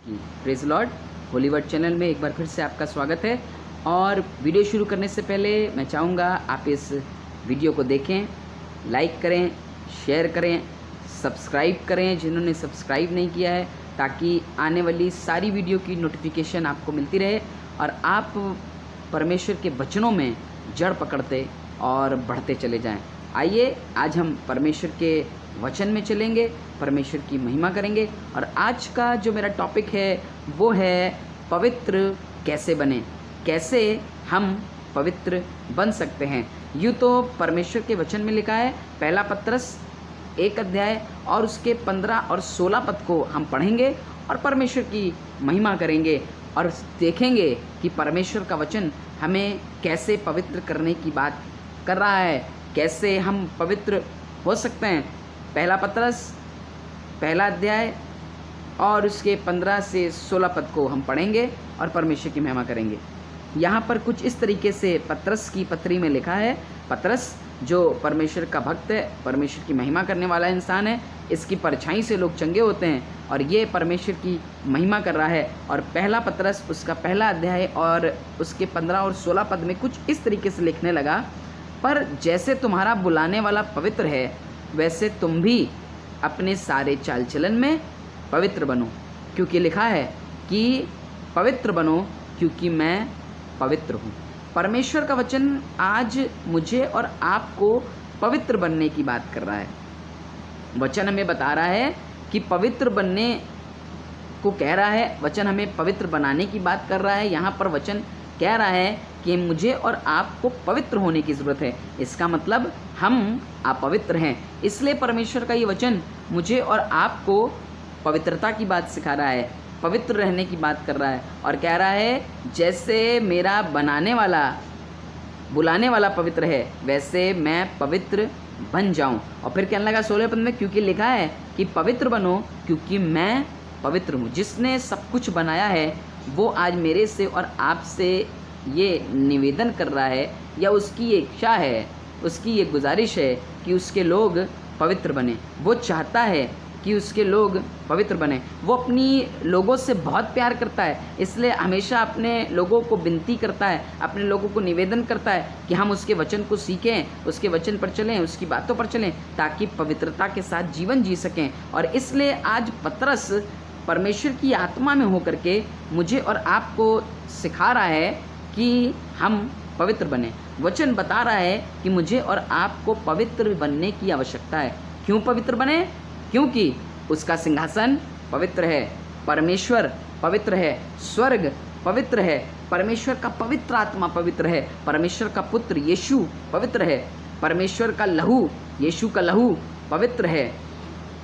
Praise Lord. Holi word channel में एक बार फिर से आपका स्वागत है। और वीडियो शुरू करने से पहले मैं चाहूँगा आप इस वीडियो को देखें, लाइक करें, शेयर करें, सब्सक्राइब करें जिन्होंने सब्सक्राइब नहीं किया है, ताकि आने वाली सारी वीडियो की नोटिफिकेशन आपको मिलती रहे और आप परमेश्वर के वचनों में जड़ पकड़ते और बढ़ते चले जाएं। आइए आज हम परमेश्वर के वचन में चलेंगे, परमेश्वर की महिमा करेंगे। और आज का जो मेरा टॉपिक है वो है पवित्र कैसे बने, कैसे हम पवित्र बन सकते हैं। यूँ तो परमेश्वर के वचन में लिखा है, पहला पत्रस 1 अध्याय और उसके 15 और 16 पद को हम पढ़ेंगे और परमेश्वर की महिमा करेंगे और देखेंगे कि परमेश्वर का वचन हमें कैसे पवित्र करने की बात कर रहा है, कैसे हम पवित्र हो सकते हैं। पहला पत्रस 1 अध्याय और उसके 15 से 16 पद को हम पढ़ेंगे और परमेश्वर की महिमा करेंगे। यहाँ पर कुछ इस तरीके से पत्रस की पत्री में लिखा है। पत्रस जो परमेश्वर का भक्त है, परमेश्वर की महिमा करने वाला इंसान है, इसकी परछाई से लोग चंगे होते हैं और ये परमेश्वर की महिमा कर रहा है। और पहला पत्रस उसका 1 अध्याय और उसके 15 और 16 पद में कुछ इस तरीके से लिखने लगा, पर जैसे तुम्हारा बुलाने वाला पवित्र है वैसे तुम भी अपने सारे चाल चलन में पवित्र बनो, क्योंकि लिखा है कि पवित्र बनो क्योंकि मैं पवित्र हूँ। परमेश्वर का वचन आज मुझे और आपको पवित्र बनने की बात कर रहा है। वचन हमें बता रहा है कि पवित्र बनने को कह रहा है, वचन हमें पवित्र बनाने की बात कर रहा है। यहाँ पर वचन कह रहा है कि मुझे और आपको पवित्र होने की ज़रूरत है। इसका मतलब हम अपवित्र हैं, इसलिए परमेश्वर का ये वचन मुझे और आपको पवित्रता की बात सिखा रहा है, पवित्र रहने की बात कर रहा है और कह रहा है जैसे मेरा बुलाने वाला पवित्र है वैसे मैं पवित्र बन जाऊं। और फिर कहने लगा 16 पद में, क्योंकि लिखा है कि पवित्र बनो क्योंकि मैं पवित्र हूँ। जिसने सब कुछ बनाया है वो आज मेरे से और आपसे ये निवेदन कर रहा है, या उसकी ये इच्छा है, उसकी ये गुजारिश है कि उसके लोग पवित्र बने। वो चाहता है कि उसके लोग पवित्र बने। वो अपनी लोगों से बहुत प्यार करता है, इसलिए हमेशा अपने लोगों को विनती करता है, अपने लोगों को निवेदन करता है कि हम उसके वचन को सीखें, उसके वचन पर चलें, उसकी बातों पर चलें, ताकि पवित्रता के साथ जीवन जी सकें। और इसलिए आज पत्रस परमेश्वर की आत्मा में होकर के मुझे और आपको सिखा रहा है कि हम पवित्र बने। वचन बता रहा है कि मुझे और आपको पवित्र बनने की आवश्यकता है। क्यों पवित्र बने? क्योंकि उसका सिंहासन पवित्र है, परमेश्वर पवित्र है, स्वर्ग पवित्र है, परमेश्वर का पवित्र आत्मा पवित्र है, परमेश्वर का पुत्र यीशु पवित्र है, परमेश्वर का लहू, यीशु का लहू पवित्र है,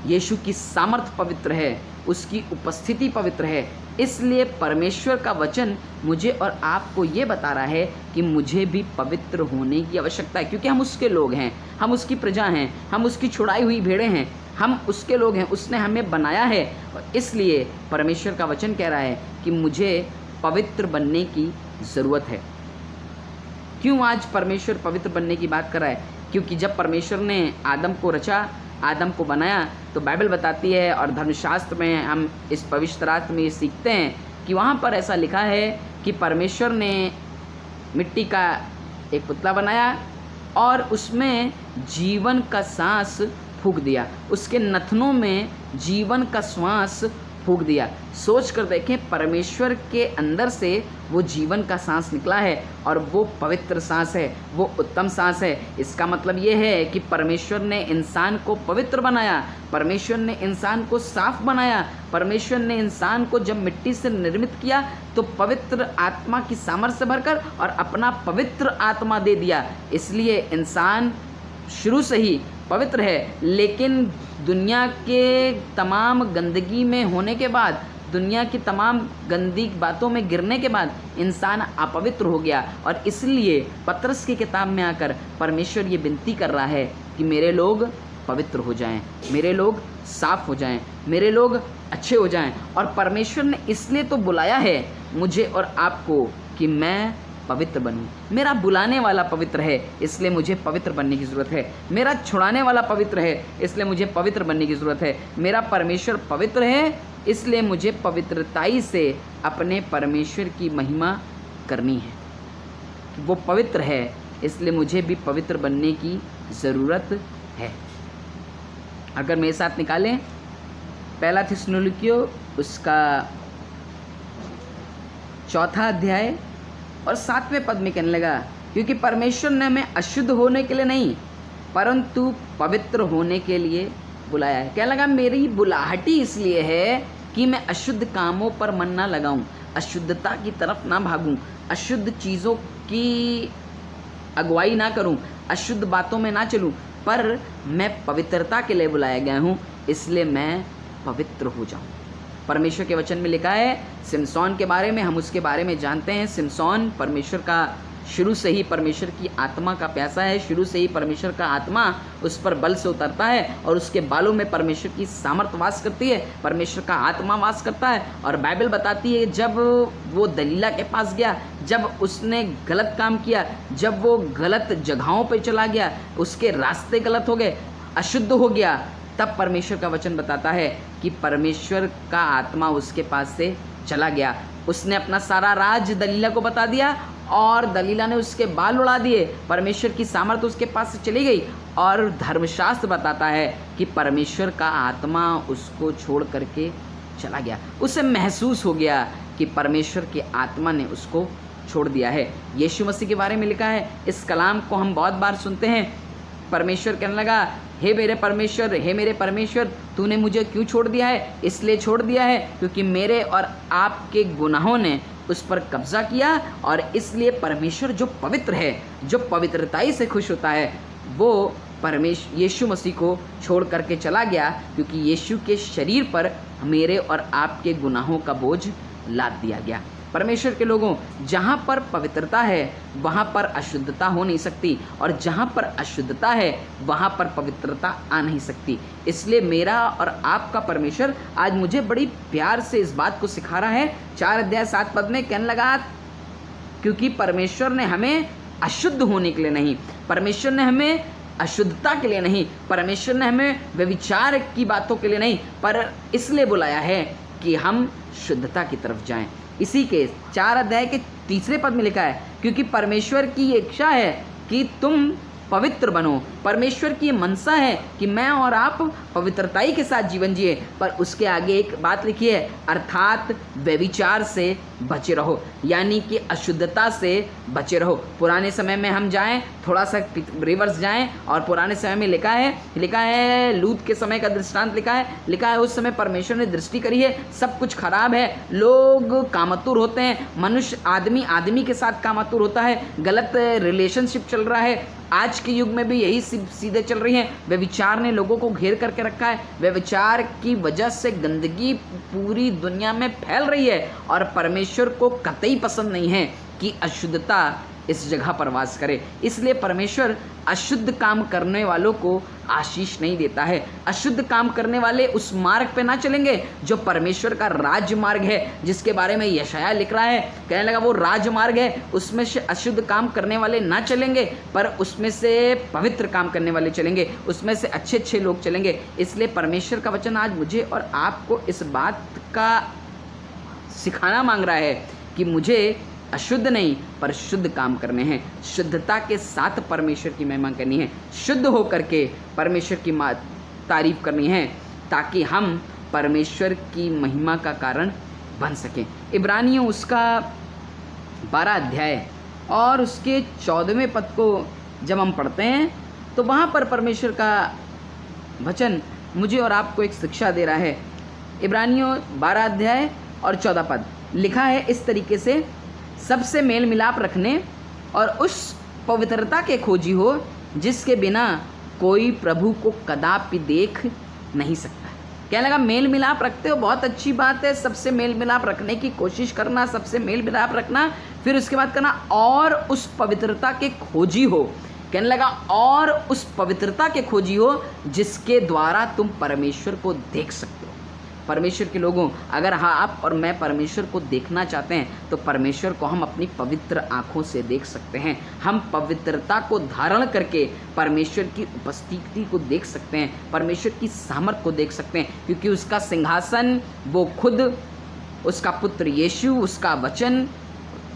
यीशु की सामर्थ पवित्र है, उसकी उपस्थिति पवित्र है। इसलिए परमेश्वर का वचन मुझे और आपको ये बता रहा है कि मुझे भी पवित्र होने की आवश्यकता है, क्योंकि हम उसके लोग हैं, हम उसकी प्रजा हैं, हम उसकी छुड़ाई हुई भेड़ें हैं, हम उसके लोग हैं, उसने हमें बनाया है। और इसलिए परमेश्वर का वचन कह रहा है कि मुझे पवित्र बनने की ज़रूरत है। क्यों आज परमेश्वर पवित्र बनने की बात कर रहा है? क्योंकि जब परमेश्वर ने आदम को रचा, आदम को बनाया, तो बाइबल बताती है और धर्मशास्त्र में हम इस पवित्र शास्त्र में सीखते हैं कि वहाँ पर ऐसा लिखा है कि परमेश्वर ने मिट्टी का एक पुतला बनाया और उसमें जीवन का सांस फूंक दिया, उसके नथनों में जीवन का श्वास फूंक दिया। सोच कर देखें, परमेश्वर के अंदर से वो जीवन का सांस निकला है और वो पवित्र सांस है, वो उत्तम सांस है। इसका मतलब ये है कि परमेश्वर ने इंसान को पवित्र बनाया, परमेश्वर ने इंसान को साफ बनाया, परमेश्वर ने इंसान को जब मिट्टी से निर्मित किया तो पवित्र आत्मा की सामर्थ्य से भरकर और अपना पवित्र आत्मा दे दिया। इसलिए इंसान शुरू से ही पवित्र है, लेकिन दुनिया के तमाम गंदगी में होने के बाद, दुनिया की तमाम गंदी बातों में गिरने के बाद इंसान अपवित्र हो गया। और इसलिए पत्रस की किताब में आकर परमेश्वर ये विनती कर रहा है कि मेरे लोग पवित्र हो जाएं, मेरे लोग साफ हो जाएं, मेरे लोग अच्छे हो जाएं। और परमेश्वर ने इसलिए तो बुलाया है मुझे और आपको कि मैं पवित्र बनूं। मेरा बुलाने वाला पवित्र है, इसलिए मुझे पवित्र बनने की ज़रूरत है। मेरा छुड़ाने वाला पवित्र है, इसलिए मुझे पवित्र बनने की ज़रूरत है। मेरा परमेश्वर पवित्र है इसलिए मुझे पवित्रताई से अपने परमेश्वर की महिमा करनी है। वो पवित्र है, इसलिए मुझे भी पवित्र बनने की ज़रूरत है। अगर मेरे साथ निकालें पहला थिस्सलुनीकियों उसका 4 अध्याय और 7वें पद में कहने लगा, क्योंकि परमेश्वर ने हमें अशुद्ध होने के लिए नहीं परंतु पवित्र होने के लिए बुलाया है। कहने लगा मेरी बुलाहटी इसलिए है कि मैं अशुद्ध कामों पर मन ना लगाऊं, अशुद्धता की तरफ ना भागूं, अशुद्ध चीज़ों की अगुवाई ना करूं, अशुद्ध बातों में ना चलूं, पर मैं पवित्रता के लिए बुलाया गया हूं, इसलिए मैं पवित्र हो जाऊं। परमेश्वर के वचन में लिखा है सिमसोन के बारे में, हम उसके बारे में जानते हैं। सिमसोन परमेश्वर का शुरू से ही परमेश्वर की आत्मा का प्यासा है, शुरू से ही परमेश्वर का आत्मा उस पर बल से उतरता है और उसके बालों में परमेश्वर की सामर्थ वास करती है, परमेश्वर का आत्मा वास करता है। और बाइबल बताती है जब वो दलीला के पास गया, जब उसने गलत काम किया, जब वो गलत जगहों पर चला गया, उसके रास्ते गलत हो गए, अशुद्ध हो गया, तब परमेश्वर का वचन बताता है कि परमेश्वर का आत्मा उसके पास से चला गया। उसने अपना सारा राज दलीला को बता दिया और दलीला ने उसके बाल उड़ा दिए। परमेश्वर की सामर्थ उसके पास से चली गई और धर्मशास्त्र बताता है कि परमेश्वर का आत्मा उसको छोड़ करके चला गया। उसे महसूस हो गया कि परमेश्वर की आत्मा ने उसको छोड़ दिया है। यीशु मसीह के बारे में लिखा है, इस कलाम को हम बहुत बार सुनते हैं। परमेश्वर कहने लगा, हे मेरे परमेश्वर तूने मुझे क्यों छोड़ दिया है? इसलिए छोड़ दिया है क्योंकि मेरे और आपके गुनाहों ने उस पर कब्जा किया। और इसलिए परमेश्वर जो पवित्र है, जो पवित्रताई से खुश होता है, वो यीशु मसीह को छोड़ करके चला गया, क्योंकि यीशु के शरीर पर मेरे और आपके गुनाहों का बोझ लाद दिया गया। परमेश्वर के लोगों, जहाँ पर पवित्रता है वहाँ पर अशुद्धता हो नहीं सकती, और जहाँ पर अशुद्धता है वहाँ पर पवित्रता आ नहीं सकती। इसलिए मेरा और आपका परमेश्वर आज मुझे बड़ी प्यार से इस बात को सिखा रहा है। 4 अध्याय 7 पद में कहने लगा, क्योंकि परमेश्वर ने हमें अशुद्ध होने के लिए नहीं, परमेश्वर ने हमें अशुद्धता के लिए नहीं, परमेश्वर ने हमें व्यभिचार की बातों के लिए नहीं, पर इसलिए बुलाया है कि हम शुद्धता की तरफ जाएं। इसी के 4 अध्याय के 3 पद में लिखा है, क्योंकि परमेश्वर की इच्छा है कि तुम पवित्र बनो। परमेश्वर की मनसा है कि मैं और आप पवित्रताई के साथ जीवन जिए, पर उसके आगे एक बात लिखी है, अर्थात व्यभिचार से बचे रहो, यानी कि अशुद्धता से बचे रहो। पुराने समय में हम जाएं, थोड़ा सा रिवर्स जाएं, और पुराने समय में लिखा है लूत के समय का दृष्टांत लिखा है उस समय परमेश्वर ने दृष्टि करी है, सब कुछ खराब है, लोग कामतुर होते हैं, मनुष्य आदमी के साथ कामतुर होता है, गलत रिलेशनशिप चल रहा है। आज के युग में भी यही सीधे चल रही हैं। व्यभिचार ने लोगों को घेर करके रखा है। व्यभिचार की वजह से गंदगी पूरी दुनिया में फैल रही है, और परमेश्वर को कतई पसंद नहीं है कि अशुद्धता इस जगह पर वास करे। इसलिए परमेश्वर अशुद्ध काम करने वालों को आशीष नहीं देता है। अशुद्ध काम करने वाले उस मार्ग पे ना चलेंगे जो परमेश्वर का राजमार्ग है, जिसके बारे में यशायाह लिख रहा है। कहने लगा वो राजमार्ग है, उसमें से अशुद्ध काम करने वाले ना चलेंगे, पर उसमें से पवित्र काम करने वाले चलेंगे, उसमें से अच्छे लोग चलेंगे। इसलिए परमेश्वर का वचन आज मुझे और आपको इस बात का सिखाना मांग रहा है कि मुझे अशुद्ध नहीं पर शुद्ध काम करने हैं, शुद्धता के साथ परमेश्वर की महिमा करनी है, शुद्ध होकर के परमेश्वर की तारीफ करनी है, ताकि हम परमेश्वर की महिमा का कारण बन सकें। इब्रानियों उसका 12 अध्याय और उसके 14वें पद को जब हम पढ़ते हैं तो वहाँ पर परमेश्वर का वचन मुझे और आपको एक शिक्षा दे रहा है। इब्रानियों 12 अध्याय और 14 पद लिखा है इस तरीके से, सबसे मेल मिलाप रखने और उस पवित्रता के खोजी हो जिसके बिना कोई प्रभु को कदापि देख नहीं सकता। कहने लगा मेल मिलाप रखते हो, बहुत अच्छी बात है, सबसे मेल मिलाप रखने की कोशिश करना, सबसे मेल मिलाप रखना, फिर उसके बाद करना और उस पवित्रता के खोजी हो। कहने लगा और उस पवित्रता के खोजी हो जिसके द्वारा तुम परमेश्वर को देख सकते हो। परमेश्वर के लोगों, अगर हाँ आप और मैं परमेश्वर को देखना चाहते हैं तो परमेश्वर को हम अपनी पवित्र आँखों से देख सकते हैं। हम पवित्रता को धारण करके परमेश्वर की उपस्थिति को देख सकते हैं, परमेश्वर की सामर्थ को देख सकते हैं, क्योंकि उसका सिंहासन, वो खुद, उसका पुत्र यीशु, उसका वचन,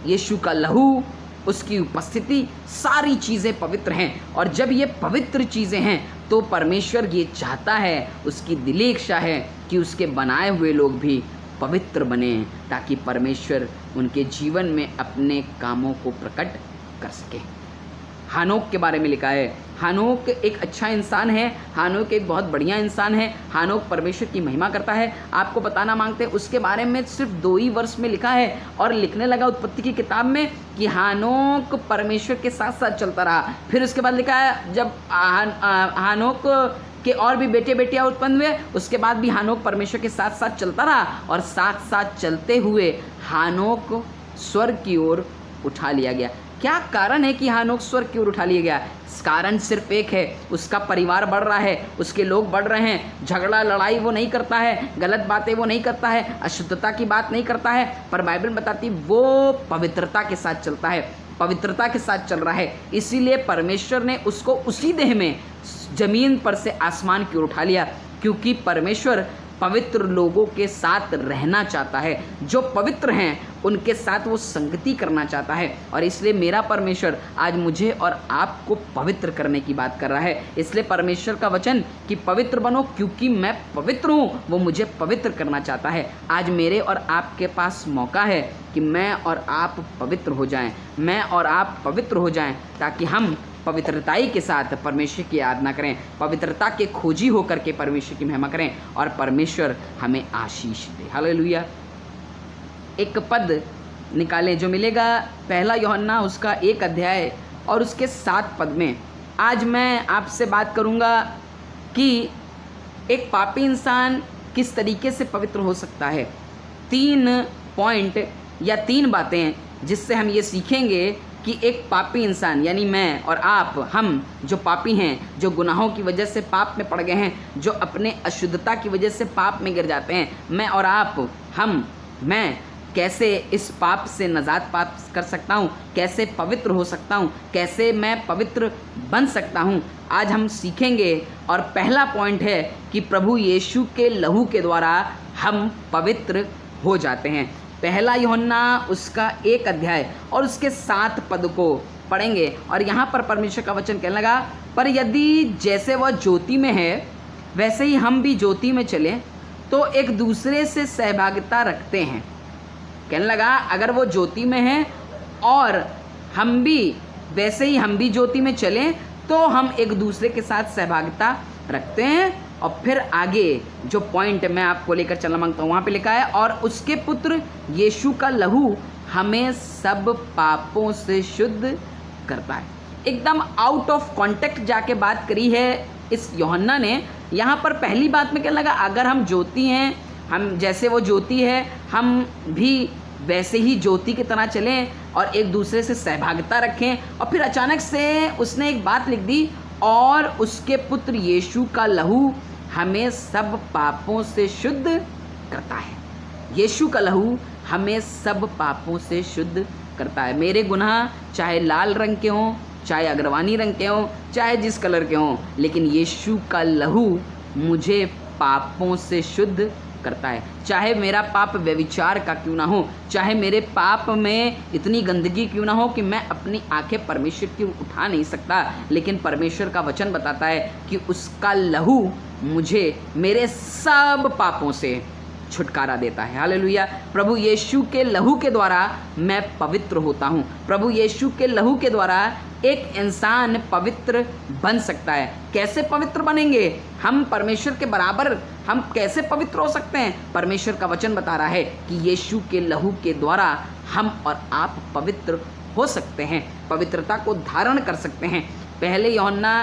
यीशु का लहू, उसकी उपस्थिति, सारी चीज़ें पवित्र हैं। और जब ये पवित्र चीज़ें हैं तो परमेश्वर ये चाहता है, उसकी दिली इच्छा है कि उसके बनाए हुए लोग भी पवित्र बने, ताकि परमेश्वर उनके जीवन में अपने कामों को प्रकट कर सके। हानोक के बारे में लिखा है, हानोक एक अच्छा इंसान है, हानोक एक बहुत बढ़िया इंसान है, हानोक परमेश्वर की महिमा करता है। आपको बताना मांगते हैं, उसके बारे में सिर्फ 2 ही वर्ष में लिखा है और लिखने लगा उत्पत्ति की किताब में कि हानोक परमेश्वर के साथ साथ चलता रहा। फिर उसके बाद लिखा है जब हानोक के और भी बेटे बेटियां उत्पन्न हुए, उसके बाद भी हानोक परमेश्वर के साथ साथ चलता रहा, और साथ साथ चलते हुए हानोक स्वर्ग की ओर उठा लिया गया। क्या कारण है कि हानोक स्वर्ग की ओर उठा लिया गया? कारण सिर्फ एक है, उसका परिवार बढ़ रहा है, उसके लोग बढ़ रहे हैं, झगड़ा लड़ाई वो नहीं करता है, गलत बातें वो नहीं करता है, अशुद्धता की बात नहीं करता है, पर बाइबल बताती वो पवित्रता के साथ चलता है, पवित्रता के साथ चल रहा है। इसीलिए परमेश्वर ने उसको उसी देह में जमीन पर से आसमान की ओर उठा लिया, क्योंकि परमेश्वर पवित्र लोगों के साथ रहना चाहता है। जो पवित्र हैं उनके साथ वो संगति करना चाहता है, और इसलिए मेरा परमेश्वर आज मुझे और आपको पवित्र करने की बात कर रहा है। इसलिए परमेश्वर का वचन कि पवित्र बनो क्योंकि मैं पवित्र हूँ, वो मुझे पवित्र करना चाहता है। आज मेरे और आपके पास मौका है कि मैं और आप पवित्र हो जाएं, मैं और आप पवित्र हो जाएं, ताकि हम पवित्रताई के साथ परमेश्वर की आराधना करें, पवित्रता के खोजी होकर के परमेश्वर की महिमा करें, और परमेश्वर हमें आशीष दे। हालेलुया। एक पद निकालें जो मिलेगा 1 यूहन्ना उसका 1 अध्याय और उसके 7 पद में। आज मैं आपसे बात करूंगा कि एक पापी इंसान किस तरीके से पवित्र हो सकता है। 3 पॉइंट या 3 बातें जिससे हम ये सीखेंगे कि एक पापी इंसान यानी मैं और आप, हम जो पापी हैं, जो गुनाहों की वजह से पाप में पड़ गए हैं, जो अपने अशुद्धता की वजह से पाप में गिर जाते हैं, मैं और आप, मैं कैसे इस पाप से निजात प्राप्त कर सकता हूँ, कैसे पवित्र हो सकता हूँ, कैसे मैं पवित्र बन सकता हूँ, आज हम सीखेंगे। और पहला पॉइंट है कि प्रभु यीशु के लहू के द्वारा हम पवित्र हो जाते हैं। 1 यूहन्ना उसका 1 अध्याय और उसके 7 पद को पढ़ेंगे, और यहाँ पर परमेश्वर का वचन कहने लगा, पर यदि जैसे वह ज्योति में है वैसे ही हम भी ज्योति में चलें तो एक दूसरे से सहभागिता रखते हैं। कहने लगा अगर वो ज्योति में है और हम भी वैसे ही हम भी ज्योति में चलें तो हम एक दूसरे के साथ सहभागिता रखते हैं। और फिर आगे जो पॉइंट मैं आपको लेकर चलना मांगता हूँ, वहाँ पे लिखा है, और उसके पुत्र यीशु का लहू हमें सब पापों से शुद्ध करता है। एकदम आउट ऑफ कॉन्टेक्स्ट जाके बात करी है इस यूहन्ना ने। यहाँ पर पहली बात में क्या लगा, अगर हम ज्योति हैं, हम जैसे वो ज्योति है, हम भी वैसे ही ज्योति की तरह चलें और एक दूसरे से सहभागिता रखें। और फिर अचानक से उसने एक बात लिख दी, और उसके पुत्र यीशु का लहू हमें सब पापों से शुद्ध करता है। यीशु का लहू हमें सब पापों से शुद्ध करता है। मेरे गुनाह चाहे लाल रंग के हों, चाहे अग्रवानी रंग के हों, चाहे जिस कलर के हों, लेकिन यीशु का लहू मुझे पापों से शुद्ध करता है। चाहे मेरा पाप व्यभिचार का क्यों ना हो, चाहे मेरे पाप में इतनी गंदगी क्यों ना हो कि मैं अपनी आंखें परमेश्वर की उठा नहीं सकता, लेकिन परमेश्वर का वचन बताता है कि उसका लहू मुझे मेरे सब पापों से छुटकारा देता है। हालेलुया। प्रभु यीशु के लहू के द्वारा मैं पवित्र होता हूँ। प्रभु यीशु के लहू के द्वारा एक इंसान पवित्र बन सकता है। कैसे पवित्र बनेंगे हम? परमेश्वर के बराबर हम कैसे पवित्र हो सकते हैं? परमेश्वर का वचन बता रहा है कि यीशु के लहू के द्वारा हम और आप पवित्र हो सकते हैं, पवित्रता को धारण कर सकते हैं। 1 यूहन्ना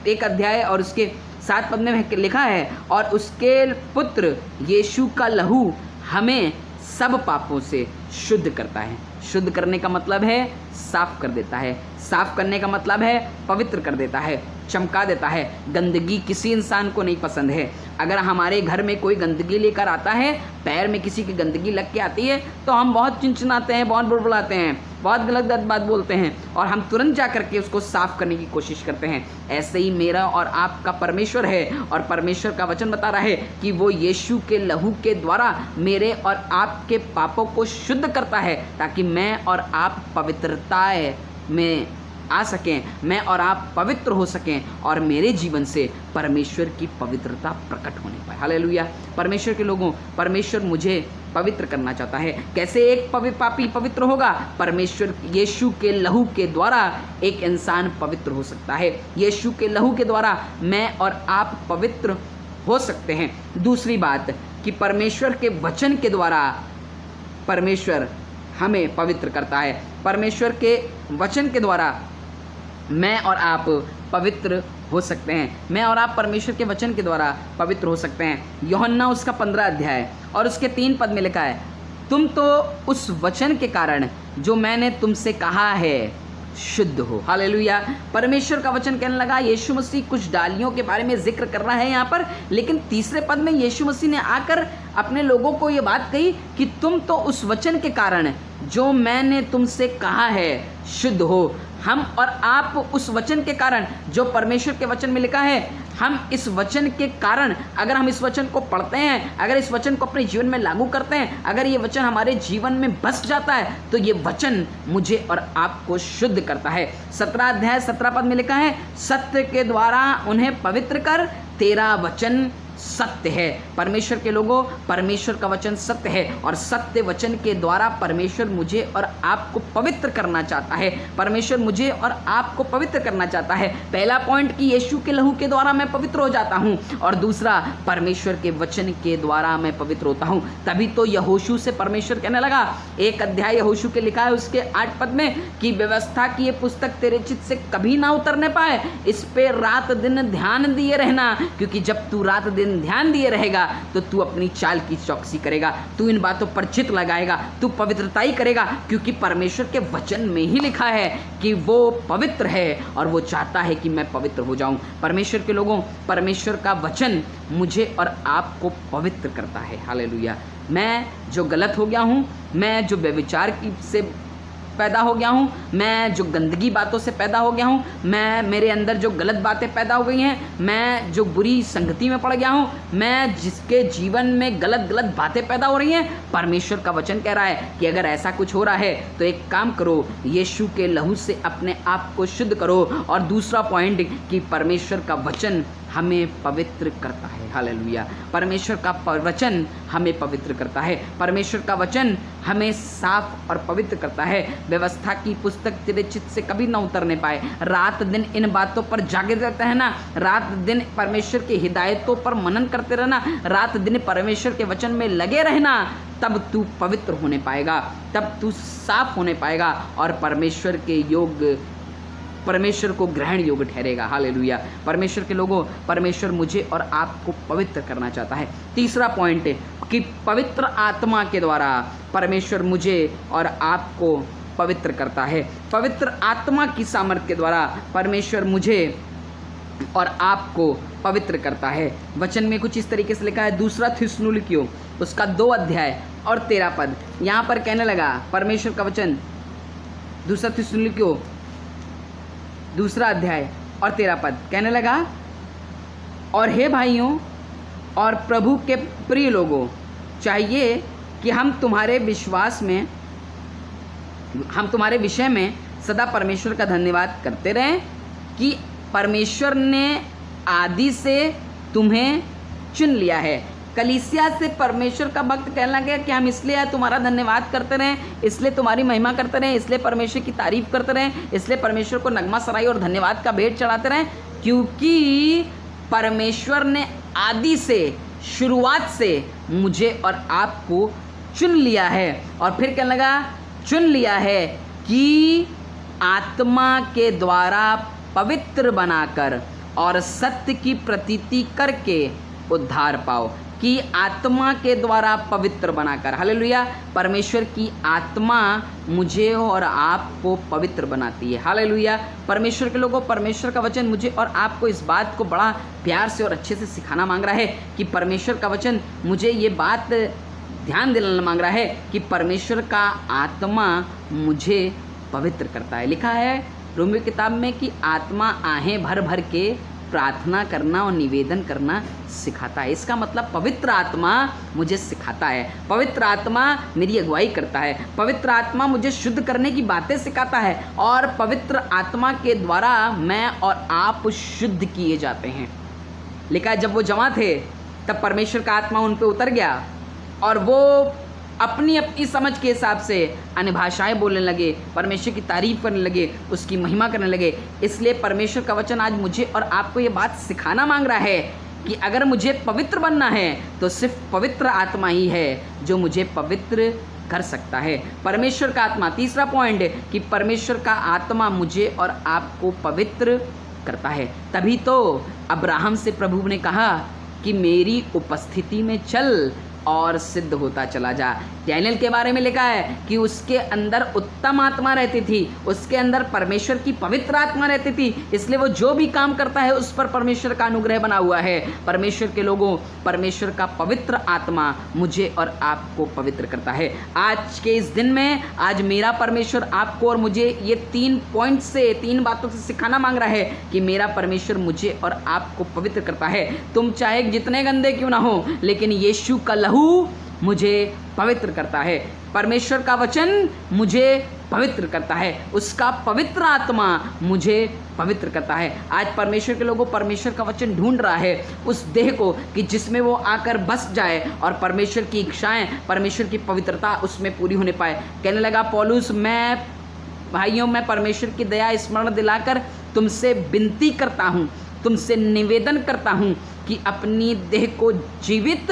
1 अध्याय और उसके 7 पद में लिखा है, और उसके पुत्र यीशु का लहू हमें सब पापों से शुद्ध करता है। शुद्ध करने का मतलब है साफ कर देता है, साफ करने का मतलब है पवित्र कर देता है। चमका देता है। गंदगी किसी इंसान को नहीं पसंद है। अगर हमारे घर में कोई गंदगी लेकर आता है, पैर में किसी की गंदगी लग के आती है, तो हम बहुत चिंचिनाते हैं, बहुत बुड़बुड़ाते हैं, बहुत गलत बात बोलते हैं और हम तुरंत जा करके उसको साफ करने की कोशिश करते हैं। ऐसे ही मेरा और आपका परमेश्वर है, और परमेश्वर का वचन बता रहा है कि वो यीशु के लहू के द्वारा मेरे और आपके पापों को शुद्ध करता है, ताकि मैं और आप पवित्रता में आ सकें, मैं और आप पवित्र हो सकें और मेरे जीवन से परमेश्वर की पवित्रता प्रकट होने पाए। हालेलुया। परमेश्वर के लोगों, परमेश्वर मुझे पवित्र करना चाहता है। कैसे एक पापी पवित्र होगा? परमेश्वर यीशु के लहू के द्वारा एक इंसान पवित्र हो सकता है। यीशु के लहू के द्वारा मैं और आप पवित्र हो सकते हैं। दूसरी बात कि परमेश्वर के वचन के द्वारा परमेश्वर हमें पवित्र करता है। परमेश्वर के वचन के द्वारा मैं और आप पवित्र हो सकते हैं। मैं और आप परमेश्वर के वचन के द्वारा पवित्र हो सकते हैं। यूहन्ना उसका 15 अध्याय और उसके 3 पद में लिखा है, तुम तो उस वचन के कारण जो मैंने तुमसे कहा है शुद्ध हो। हालेलुया। परमेश्वर का वचन कहने लगा, यीशु मसीह कुछ डालियों के बारे में जिक्र कर रहा है यहाँ पर, लेकिन तीसरे पद में यीशु मसीह ने आकर अपने लोगों को ये बात कही कि तुम तो उस वचन के कारण जो मैंने तुमसे कहा है शुद्ध हो। हम और आप उस वचन के कारण, जो परमेश्वर के वचन में लिखा है, हम इस वचन के कारण, अगर हम इस वचन को पढ़ते हैं, अगर इस वचन को अपने जीवन में लागू करते हैं, अगर ये वचन हमारे जीवन में बस जाता है, तो ये वचन मुझे और आपको शुद्ध करता है। 17 अध्याय 17 पद में लिखा है, सत्य के द्वारा उन्हें पवित्र कर, तेरा वचन सत्य है। परमेश्वर के लोगों, परमेश्वर का वचन सत्य है और सत्य वचन के द्वारा परमेश्वर मुझे और आपको पवित्र करना चाहता है। परमेश्वर मुझे और आपको पवित्र करना चाहता है। पहला पॉइंट कि यीशु के लहू के द्वारा मैं पवित्र हो जाता हूँ, और दूसरा परमेश्वर के वचन के द्वारा मैं पवित्र होता हूँ। तभी तो यहोशू से परमेश्वर कहने लगा, 1 अध्याय यहोशू के लिखा है उसके 8 पद में कि व्यवस्था की ये पुस्तक तेरे चित्त से कभी ना उतरने पाए, इस पे रात दिन ध्यान दिए रहना, क्योंकि जब तू रात दिन ध्यान दिए रहेगा तो तू अपनी चाल की चौकसी करेगा, तू इन बातों पर चित्त लगाएगा, तू पवित्रता ही करेगा, क्योंकि परमेश्वर के वचन में ही लिखा है कि वो पवित्र है और वो चाहता है कि मैं पवित्र हो जाऊं। परमेश्वर के लोगों, परमेश्वर का वचन मुझे और आपको पवित्र करता है। हालेलुया। मैं जो गलत हो गया हूं, मैं जो व्यभिचार से पैदा हो गया हूँ, मैं जो गंदगी बातों से पैदा हो गया हूँ, मैं मेरे अंदर जो गलत बातें पैदा हो गई हैं, मैं जो बुरी संगति में पड़ गया हूँ, मैं जिसके जीवन में गलत बातें पैदा हो रही हैं, परमेश्वर का वचन कह रहा है कि अगर ऐसा कुछ हो रहा है तो एक काम करो, यीशु के लहू से अपने आप को शुद्ध करो। और दूसरा पॉइंट कि परमेश्वर का वचन हमें पवित्र करता है। हालेलुया। परमेश्वर का वचन हमें पवित्र करता है। परमेश्वर का वचन हमें साफ और पवित्र करता है। व्यवस्था की पुस्तक तेरे चित्त से कभी ना उतरने पाए। रात दिन इन बातों पर जागे रहते हैं ना, रात दिन परमेश्वर की हिदायतों पर मनन करते रहना, रात दिन परमेश्वर के वचन में लगे रहना, तब तू पवित्र होने पाएगा, तब तू साफ होने पाएगा और परमेश्वर के योग, परमेश्वर को ग्रहण योग्य ठहरेगा। हालेलुया। परमेश्वर के लोगों, परमेश्वर मुझे और आपको पवित्र करना चाहता है। तीसरा पॉइंट है कि पवित्र आत्मा के द्वारा परमेश्वर मुझे और आपको पवित्र करता है। पवित्र आत्मा की सामर्थ्य के द्वारा परमेश्वर मुझे और आपको पवित्र करता है। वचन में कुछ इस तरीके से लिखा है, 2 थिस्सलुनीकियों उसका 2 अध्याय और 13 पद। यहाँ पर कहने लगा परमेश्वर का वचन, 2 थिस्सलुनीकियों 2 अध्याय और 13 पद कहने लगा, और हे भाइयों और प्रभु के प्रिय लोगों, चाहिए कि हम तुम्हारे विषय में सदा परमेश्वर का धन्यवाद करते रहें कि परमेश्वर ने आदि से तुम्हें चुन लिया है। कलीसिया से परमेश्वर का भक्त कहने लगा कि हम इसलिए तुम्हारा धन्यवाद करते रहें, इसलिए तुम्हारी महिमा करते रहें, इसलिए परमेश्वर की तारीफ करते रहें, इसलिए परमेश्वर को नगमा सराई और धन्यवाद का भेंट चढ़ाते रहें, क्योंकि परमेश्वर ने आदि से, शुरुआत से मुझे और आपको चुन लिया है। और फिर कहने लगा, चुन लिया है कि आत्मा के द्वारा पवित्र बनाकर और सत्य की प्रतीति करके उद्धार पाओ, कि आत्मा के द्वारा पवित्र बनाकर। हालेलुया। परमेश्वर की आत्मा मुझे और आपको पवित्र बनाती है। हालेलुया। परमेश्वर के लोगों, परमेश्वर का वचन मुझे और आपको इस बात को बड़ा प्यार से और अच्छे से सिखाना मांग रहा है कि परमेश्वर का वचन मुझे ये बात ध्यान दिलाना मांग रहा है कि परमेश्वर का आत्मा मुझे पवित्र करता है। लिखा है रोमी किताब में कि आत्मा आहें भर भर के प्रार्थना करना और निवेदन करना सिखाता है। इसका मतलब पवित्र आत्मा मुझे सिखाता है, पवित्र आत्मा मेरी अगुवाई करता है, पवित्र आत्मा मुझे शुद्ध करने की बातें सिखाता है, और पवित्र आत्मा के द्वारा मैं और आप शुद्ध किए जाते हैं। लिखा है जब वो जवां थे तब परमेश्वर का आत्मा उन पर उतर गया और वो अपनी अपनी समझ के हिसाब से अन्य भाषाएं बोलने लगे, परमेश्वर की तारीफ करने लगे, उसकी महिमा करने लगे। इसलिए परमेश्वर का वचन आज मुझे और आपको ये बात सिखाना मांग रहा है कि अगर मुझे पवित्र बनना है तो सिर्फ पवित्र आत्मा ही है जो मुझे पवित्र कर सकता है। परमेश्वर का आत्मा, तीसरा पॉइंट कि परमेश्वर का आत्मा मुझे और आपको पवित्र करता है। तभी तो अब्राहम से प्रभु ने कहा कि मेरी उपस्थिति में चल और सिद्ध होता चला जा। डैनियल के बारे में लिखा है कि उसके अंदर उत्तम आत्मा रहती थी, उसके अंदर परमेश्वर की पवित्र आत्मा रहती थी, इसलिए वो जो भी काम करता है उस पर परमेश्वर का अनुग्रह बना हुआ है। परमेश्वर के लोगों, परमेश्वर का पवित्र आत्मा मुझे और आपको पवित्र करता है। आज के इस दिन में आज मेरा परमेश्वर आपको और मुझे ये 3 पॉइंट से, 3 बातों से सिखाना मांग रहा है कि मेरा परमेश्वर मुझे और आपको पवित्र करता है। तुम चाहे जितने गंदे क्यों ना हो, लेकिन यीशु का लहू मुझे पवित्र करता है। परमेश्वर का वचन मुझे पवित्र करता है, उसका पवित्र आत्मा मुझे पवित्र करता है। आज परमेश्वर के लोगों, परमेश्वर का वचन ढूंढ रहा है उस देह को कि जिसमें वो आकर बस जाए और परमेश्वर की इच्छाएं, परमेश्वर की पवित्रता उसमें पूरी होने पाए। कहने लगा पौलुस, मैं भाइयों, मैं परमेश्वर की दया स्मरण दिलाकर तुमसे विनती करता हूँ, तुमसे निवेदन करता हूँ कि अपनी देह को जीवित,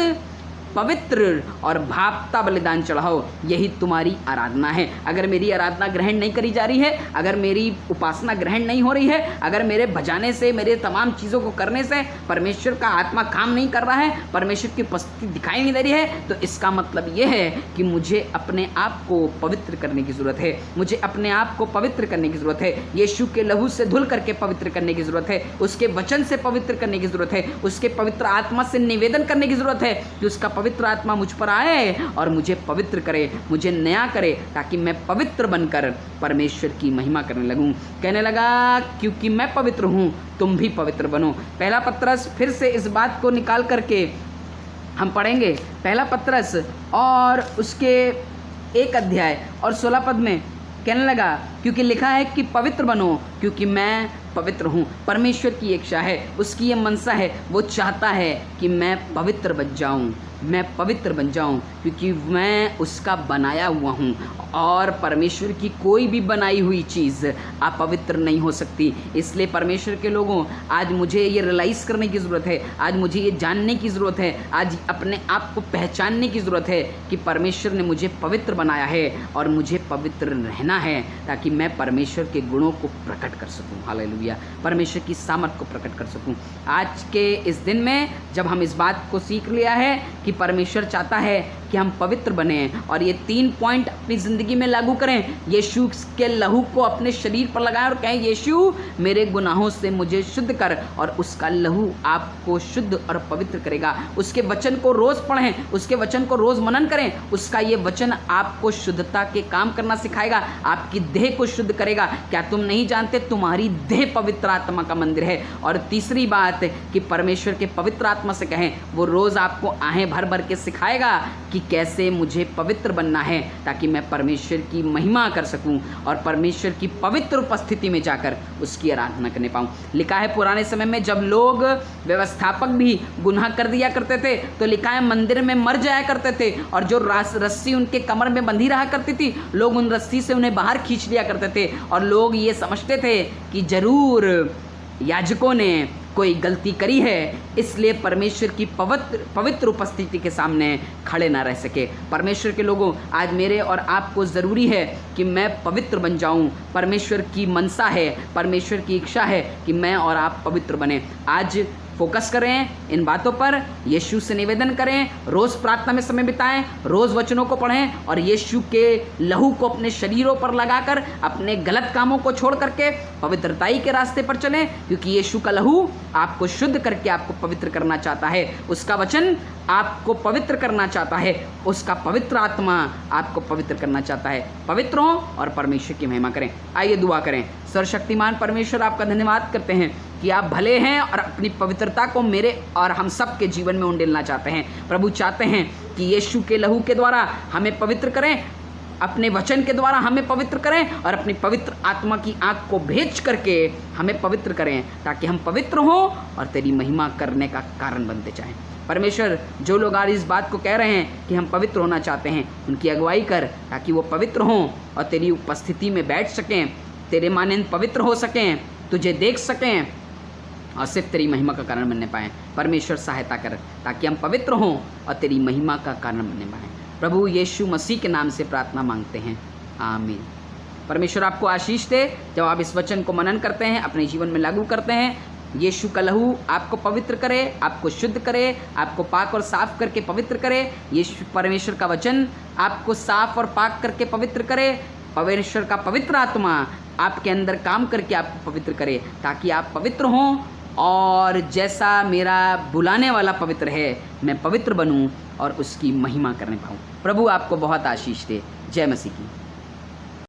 पवित्र और भापता बलिदान चढ़ाओ, यही तुम्हारी आराधना है। अगर मेरी आराधना ग्रहण नहीं करी जा रही है, अगर मेरी उपासना ग्रहण नहीं हो रही है, अगर मेरे बजाने से, मेरे तमाम चीज़ों को करने से परमेश्वर का आत्मा काम नहीं कर रहा है, परमेश्वर की उपस्थिति दिखाई नहीं दे रही है, तो इसका मतलब यह है कि मुझे अपने आप को पवित्र करने की ज़रूरत है, मुझे अपने आप को पवित्र करने की ज़रूरत है। यीशु के लहू से धुल करके पवित्र करने की ज़रूरत है, उसके वचन से पवित्र करने की ज़रूरत है, उसके पवित्र आत्मा से निवेदन करने की ज़रूरत है कि उसका पवित्र आत्मा मुझ पर आए और मुझे पवित्र करे, मुझे नया करे, ताकि मैं पवित्र बनकर परमेश्वर की महिमा करने लगूं। कहने लगा क्योंकि मैं पवित्र हूं, तुम भी पवित्र बनो। पहला पत्रस, फिर से इस बात को निकाल करके हम पढ़ेंगे। पहला पत्रस और उसके 1 अध्याय और 16 पद में कहने लगा क्योंकि लिखा है कि पवित्र बनो क्योंकि मैं पवित्र हूँ। परमेश्वर की इच्छा है, उसकी ये मनसा है, वो चाहता है कि मैं पवित्र बन जाऊँ, मैं पवित्र बन जाऊँ, क्योंकि मैं उसका बनाया हुआ हूँ और परमेश्वर की कोई भी बनाई हुई चीज़ अपवित्र नहीं हो सकती। इसलिए परमेश्वर के लोगों, आज मुझे ये रियलाइज़ करने की ज़रूरत है, आज मुझे ये जानने की ज़रूरत है, आज अपने आप को पहचानने की ज़रूरत है कि परमेश्वर ने मुझे पवित्र बनाया है और मुझे पवित्र रहना है ताकि मैं परमेश्वर के गुणों को प्रकट कर सकूँ। हालेलुया, परमेश्वर की सामर्थ को प्रकट कर सकूँ। आज के इस दिन में जब हम इस बात को सीख लिया है कि परमेश्वर चाहता है कि हम पवित्र बने और ये 3 पॉइंट अपनी ज़िंदगी में लागू करें, यीशु के लहू को अपने शरीर पर लगाएं और कहें यीशु मेरे गुनाहों से मुझे शुद्ध कर, और उसका लहू आपको शुद्ध और पवित्र करेगा। उसके वचन को रोज़ पढ़ें, उसके वचन को रोज़ मनन करें, उसका ये वचन आपको शुद्धता के काम करना सिखाएगा, आपकी देह को शुद्ध करेगा। क्या तुम नहीं जानते तुम्हारी देह पवित्र आत्मा का मंदिर है? और तीसरी बात कि परमेश्वर के पवित्र आत्मा से कहें, वो रोज़ आपको आहें भर भर के सिखाएगा कि कैसे मुझे पवित्र बनना है ताकि मैं परमेश्वर की महिमा कर सकूं और परमेश्वर की पवित्र उपस्थिति में जाकर उसकी आराधना करने पाऊं। लिखा है पुराने समय में जब लोग व्यवस्थापक भी गुनाह कर दिया करते थे तो लिखा है मंदिर में मर जाया करते थे, और जो रस्सी उनके कमर में बंधी रहा करती थी, लोग उन रस्सी से उन्हें बाहर खींच लिया करते थे और लोग ये समझते थे कि जरूर याजकों ने कोई गलती करी है, इसलिए परमेश्वर की पवित्र उपस्थिति के सामने खड़े ना रह सके। परमेश्वर के लोगों, आज मेरे और आपको ज़रूरी है कि मैं पवित्र बन जाऊं। परमेश्वर की मनसा है, परमेश्वर की इच्छा है कि मैं और आप पवित्र बने। आज फोकस करें इन बातों पर, यीशु से निवेदन करें, रोज़ प्रार्थना में समय बिताएं, रोज़ वचनों को पढ़ें और यीशु के लहू को अपने शरीरों पर लगाकर अपने गलत कामों को छोड़ करके पवित्रताई के रास्ते पर चलें, क्योंकि यीशु का लहू आपको शुद्ध करके आपको पवित्र करना चाहता है। उसका वचन आपको पवित्र करना चाहता है, उसका पवित्र आत्मा आपको पवित्र करना चाहता है। पवित्र हो और परमेश्वर की महिमा करें। आइए दुआ करें। सर्वशक्तिमान परमेश्वर, आपका धन्यवाद करते हैं कि आप भले हैं और अपनी पवित्रता को मेरे और हम सब के जीवन में उंडेलना चाहते हैं। प्रभु चाहते हैं कि यीशु के लहू के द्वारा हमें पवित्र करें, अपने वचन के द्वारा हमें पवित्र करें और अपनी पवित्र आत्मा की आँख को भेज करके हमें पवित्र करें, ताकि हम पवित्र हों और तेरी महिमा करने का कारण बनते जाएं। परमेश्वर, जो लोग आज इस बात को कह रहे हैं कि हम पवित्र होना चाहते हैं, उनकी अगुवाई कर, ताकि वो पवित्र हों और तेरी उपस्थिति में बैठ सकें, तेरे मानंद पवित्र हो सकें, तुझे देख सकें और सिर्फ तेरी महिमा का कारण बनने पाएँ। परमेश्वर सहायता कर, ताकि हम पवित्र हों और तेरी महिमा का कारण बनने पाएँ। प्रभु यीशु मसीह के नाम से प्रार्थना मांगते हैं, आमीन। परमेश्वर आपको आशीष दे। जब आप इस वचन को मनन करते हैं, अपने जीवन में लागू करते हैं, यीशु का लहू आपको पवित्र करे, आपको शुद्ध करे, आपको पाक और साफ करके पवित्र करे। यीशु परमेश्वर का वचन आपको साफ और पाक करके पवित्र करे। परमेश्वर का पवित्र आत्मा आपके अंदर काम करके आपको पवित्र करे, ताकि आप पवित्र हों और जैसा मेरा बुलाने वाला पवित्र है, मैं पवित्र बनूं और उसकी महिमा करने पाऊं। प्रभु आपको बहुत आशीष दे। जय मसीह की।